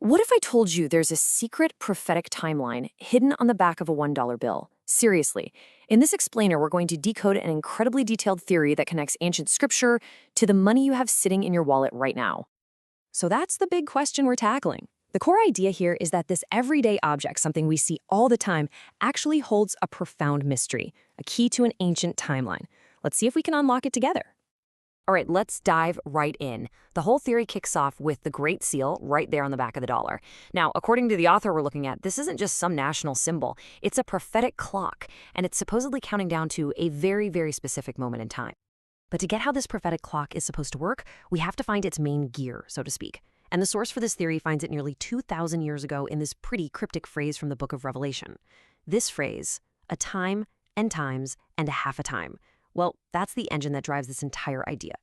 What if I told you there's a secret prophetic timeline hidden on the back of a $1 bill? Seriously. In this explainer, we're going to decode an incredibly detailed theory that connects ancient scripture to the money you have sitting in your wallet right now. So that's the big question we're tackling. The core idea here is that this everyday object, something we see all the time, actually holds a profound mystery, a key to an ancient timeline. Let's see if we can unlock it together. All right, let's dive right in. The whole theory kicks off with the Great Seal right there on the back of the dollar. Now, according to the author we're looking at, this isn't just some national symbol. It's a prophetic clock, and it's supposedly counting down to a very, very specific moment in time. But to get how this prophetic clock is supposed to work, we have to find its main gear, so to speak. And the source for this theory finds it nearly 2,000 years ago in this pretty cryptic phrase from the book of Revelation. This phrase, a time and times and a half a time. Well, that's the engine that drives this entire idea.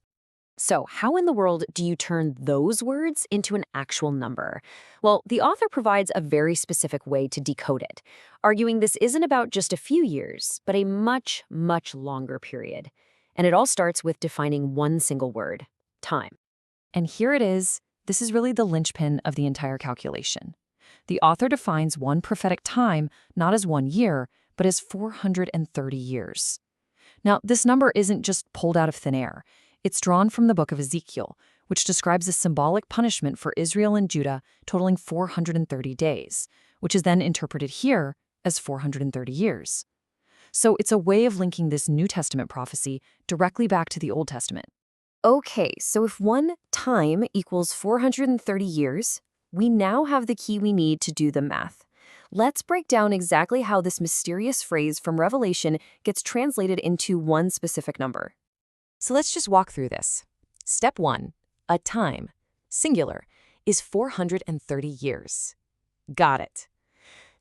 So how in the world do you turn those words into an actual number? Well, the author provides a very specific way to decode it, arguing this isn't about just a few years, but a much, much longer period. And it all starts with defining one single word, time. And here it is. This is really the linchpin of the entire calculation. The author defines one prophetic time not as 1 year, but as 430 years. Now, this number isn't just pulled out of thin air. It's drawn from the book of Ezekiel, which describes a symbolic punishment for Israel and Judah totaling 430 days, which is then interpreted here as 430 years. So it's a way of linking this New Testament prophecy directly back to the Old Testament. Okay, so if one time equals 430 years, we now have the key we need to do the math. Let's break down exactly how this mysterious phrase from Revelation gets translated into one specific number. So let's just walk through this. Step 1, a time, singular, is 430 years. Got it.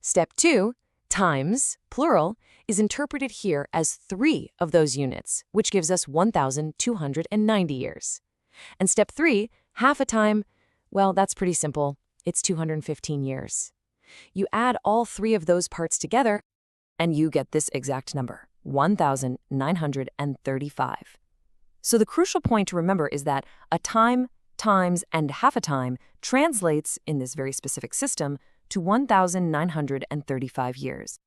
Step 2, times, plural, is interpreted here as 3 of those units, which gives us 1,290 years. And step 3, half a time, well, that's pretty simple. It's 215 years. You add all 3 of those parts together, and you get this exact number, 1,935. So the crucial point to remember is that a time, times, and half a time translates, in this very specific system, to 1,935 years.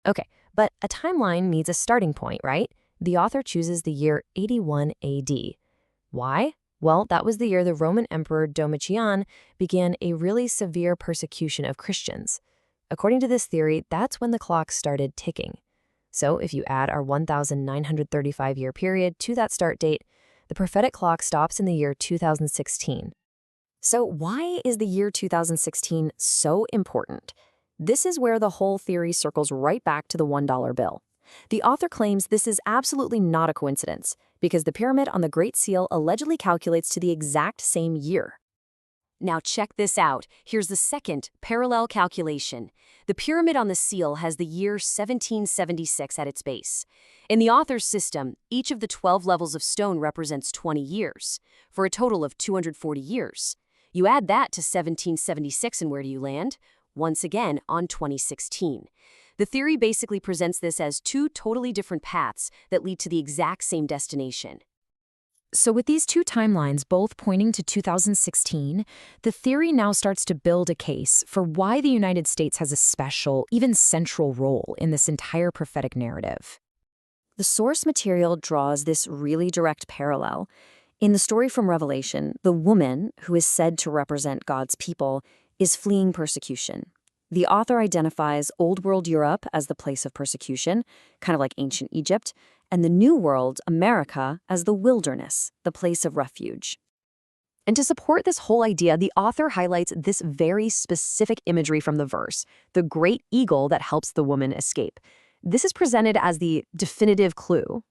Okay, but a timeline needs a starting point, right? The author chooses the year 81 AD. Why? Well, that was the year the Roman Emperor Domitian began a really severe persecution of Christians. According to this theory, that's when the clock started ticking. So if you add our 1,935-year period to that start date, the prophetic clock stops in the year 2016. So why is the year 2016 so important? This is where the whole theory circles right back to the $1 bill. The author claims this is absolutely not a coincidence, because the pyramid on the Great Seal allegedly calculates to the exact same year. Now check this out. Here's the second parallel calculation. The pyramid on the seal has the year 1776 at its base. In the author's system, each of the 12 levels of stone represents 20 years, for a total of 240 years. You add that to 1776 and where do you land? Once again, on 2016. The theory basically presents this as 2 totally different paths that lead to the exact same destination. So with these 2 timelines both pointing to 2016, the theory now starts to build a case for why the United States has a special, even central role in this entire prophetic narrative. The source material draws this really direct parallel. In the story from Revelation, the woman, who is said to represent God's people, is fleeing persecution. The author identifies Old World Europe as the place of persecution, kind of like ancient Egypt, and the New World, America, as the wilderness, the place of refuge. And to support this whole idea, the author highlights this very specific imagery from the verse, the great eagle that helps the woman escape. This is presented as the definitive clue.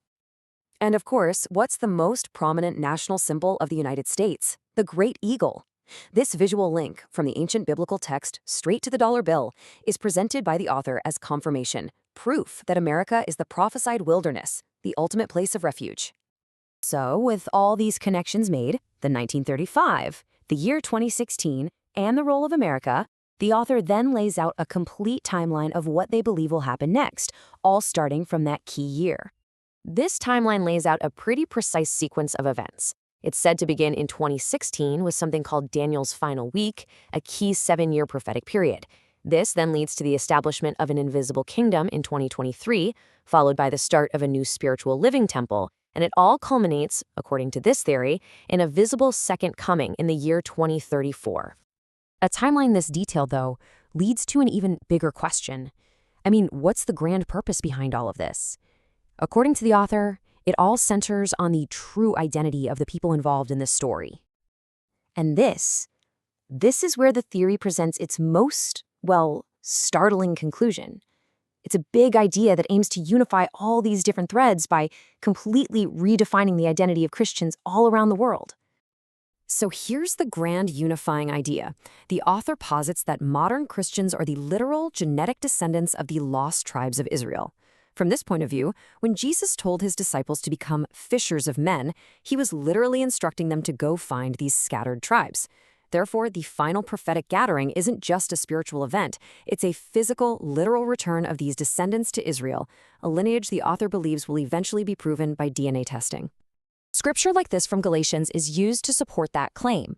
And of course, what's the most prominent national symbol of the United States? The great eagle. This visual link from the ancient biblical text straight to the dollar bill is presented by the author as confirmation, proof that America is the prophesied wilderness, the ultimate place of refuge. So, with all these connections made, the 1935, the year 2016, and the role of America, the author then lays out a complete timeline of what they believe will happen next, all starting from that key year. This timeline lays out a pretty precise sequence of events. It's said to begin in 2016 with something called Daniel's final week, a key 7-year prophetic period. This then leads to the establishment of an invisible kingdom in 2023, followed by the start of a new spiritual living temple, and it all culminates, according to this theory, in a visible second coming in the year 2034. A timeline this detailed, though, leads to an even bigger question. I mean, what's the grand purpose behind all of this? According to the author, it all centers on the true identity of the people involved in this story. And this is where the theory presents its most, startling conclusion. It's a big idea that aims to unify all these different threads by completely redefining the identity of Christians all around the world. So here's the grand unifying idea. The author posits that modern Christians are the literal genetic descendants of the lost tribes of Israel. From this point of view, when Jesus told his disciples to become fishers of men, he was literally instructing them to go find these scattered tribes. Therefore, the final prophetic gathering isn't just a spiritual event. It's a physical, literal return of these descendants to Israel, a lineage the author believes will eventually be proven by DNA testing. Scripture like this from Galatians is used to support that claim.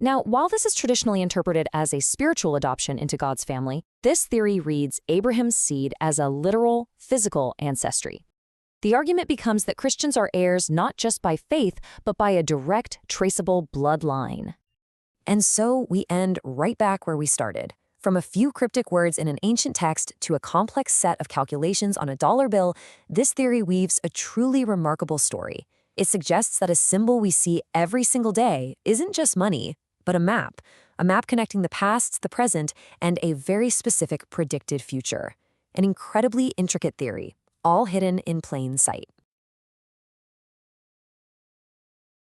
Now, while this is traditionally interpreted as a spiritual adoption into God's family, this theory reads Abraham's seed as a literal, physical ancestry. The argument becomes that Christians are heirs not just by faith, but by a direct, traceable bloodline. And so we end right back where we started. From a few cryptic words in an ancient text to a complex set of calculations on a dollar bill, this theory weaves a truly remarkable story. It suggests that a symbol we see every single day isn't just money, but a map connecting the past, the present, and a very specific predicted future. An incredibly intricate theory, all hidden in plain sight.